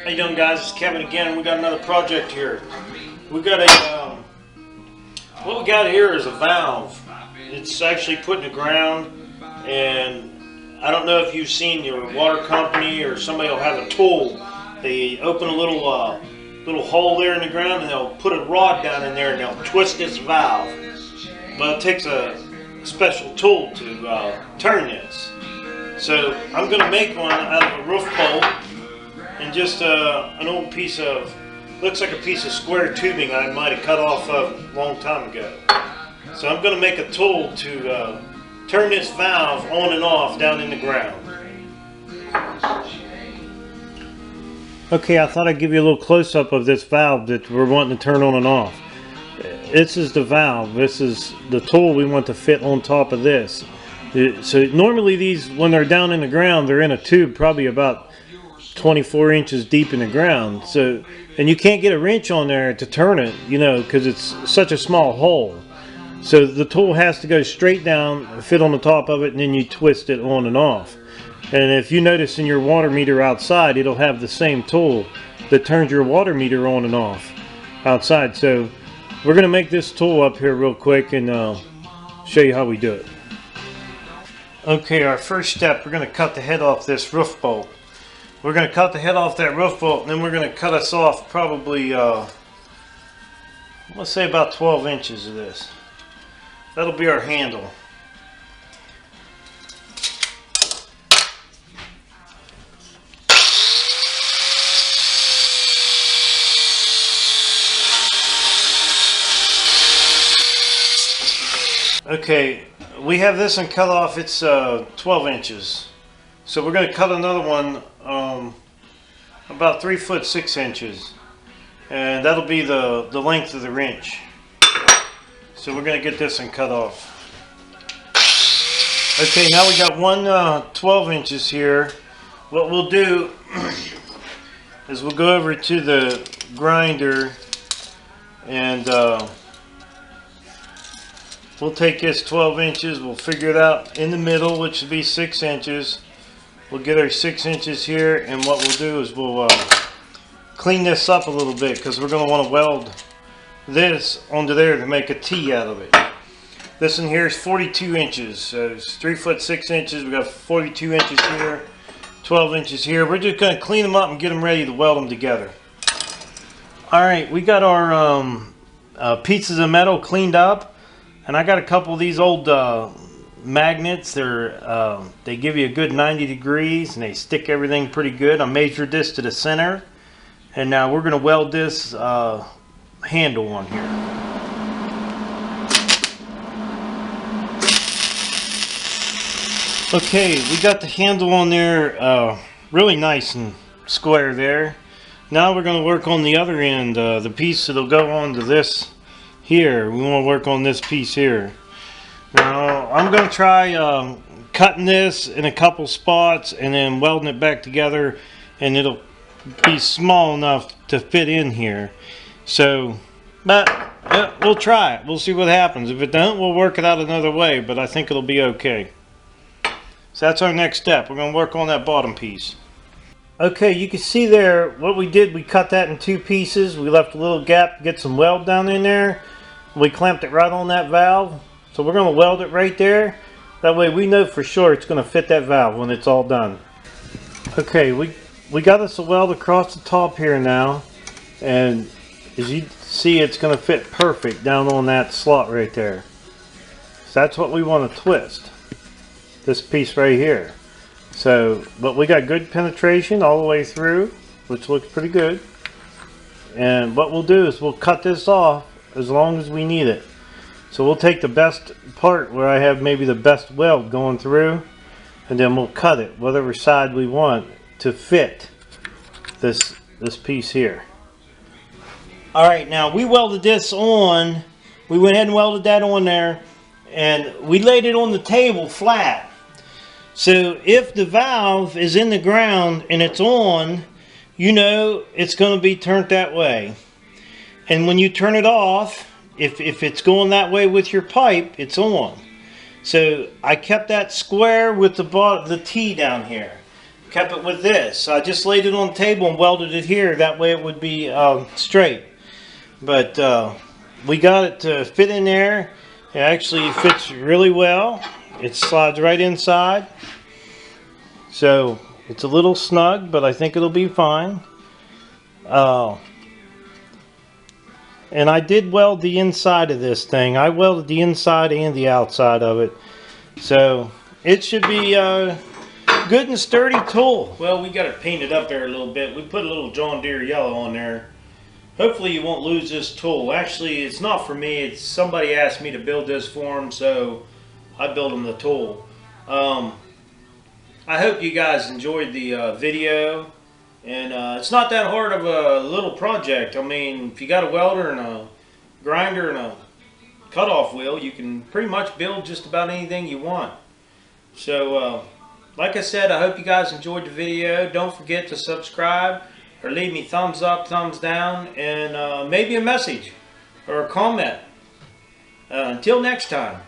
How you doing, guys? It's Kevin again. We got another project here. We got a what we got here is a valve. It's actually put in the ground, and I don't know if you've seen your water company or somebody will have a tool. They open a little hole there in the ground, and they'll put a rod down in there, and they'll twist this valve. But it takes a special tool to turn this. So I'm going to make one out of a roof bolt. And just an old piece of, looks like a piece of square tubing I might have cut off a long time ago. So I'm going to make a tool to turn this valve on and off down in the ground. Okay, I thought I'd give you a little close-up of this valve that we're wanting to turn on and off. This is the valve. This is the tool we want to fit on top of this. So normally these, when they're down in the ground, they're in a tube probably about 24 inches deep in the ground. So, and you can't get a wrench on there to turn it, you know, because it's such a small hole. So the tool has to go straight down, fit on the top of it, and then you twist it on and off. And if you notice in your water meter outside, it'll have the same tool that turns your water meter on and off outside. So we're going to make this tool up here real quick and show you how we do it. Okay, our first step, we're going to cut the head off this roof bolt. We're going to cut the head off that roof bolt, and then we're going to cut us off probably, let's say about 12 inches of this. That'll be our handle. Okay, we have this one cut off, it's 12 inches. So we're going to cut another one about 3 foot 6 inches, and that'll be the length of the wrench. So we're going to get this one cut off. Okay, now we got one 12 inches here. What we'll do is we'll go over to the grinder and we'll take this 12 inches, we'll figure it out in the middle, which would be 6 inches. We'll get our 6 inches here, and what we'll do is we'll clean this up a little bit, because we're going to want to weld this onto there to make a T out of it. This one here is 42 inches, so it's 3 foot 6 inches. We got 42 inches here, 12 inches here. We're just going to clean them up and get them ready to weld them together. Alright, we got our pieces of metal cleaned up, and I got a couple of these old magnets. They give you a good 90 degrees and they stick everything pretty good. I measured this to the center, and now we're going to weld this handle on here. Okay, we got the handle on there really nice and square there. Now we're going to work on the other end, the piece that'll go on to this here. We want to work on this piece here. Now I'm going to try cutting this in a couple spots and then welding it back together, and it'll be small enough to fit in here. So, but yeah, we'll try it. We'll see what happens. If it don't, we'll work it out another way, but I think it'll be okay. So that's our next step. We're going to work on that bottom piece. Okay, you can see there what we did. We cut that in two pieces. We left a little gap to get some weld down in there. We clamped it right on that valve. So we're going to weld it right there. That way we know for sure it's going to fit that valve when it's all done. Okay, we got us a weld across the top here now. And as you see, it's going to fit perfect down on that slot right there. So that's what we want to twist. This piece right here. So, but we got good penetration all the way through, which looks pretty good. And what we'll do is we'll cut this off as long as we need it. So we'll take the best part where I have maybe the best weld going through, and then we'll cut it whatever side we want to fit this piece here. Alright, now we welded this on. We went ahead and welded that on there, and we laid it on the table flat. So if the valve is in the ground and it's on, you know it's going to be turned that way. And when you turn it off, if it's going that way with your pipe, it's on. So I kept that square with the T down here. kept it with this. I just laid it on the table and welded it here. That way it would be straight. But we got it to fit in there. It actually fits really well. It slides right inside. So it's a little snug, but I think it'll be fine. And I did weld the inside of this thing. I welded the inside and the outside of it. So it should be a good and sturdy tool. Well, we got it painted up there a little bit. We put a little John Deere yellow on there. Hopefully you won't lose this tool. Actually, it's not for me. It's somebody asked me to build this for them, so I built them the tool. I hope you guys enjoyed the video. And it's not that hard of a little project. I mean, if you got a welder and a grinder and a cutoff wheel, you can pretty much build just about anything you want. So, like I said, I hope you guys enjoyed the video. Don't forget to subscribe or leave me thumbs up, thumbs down, and maybe a message or a comment. Until next time.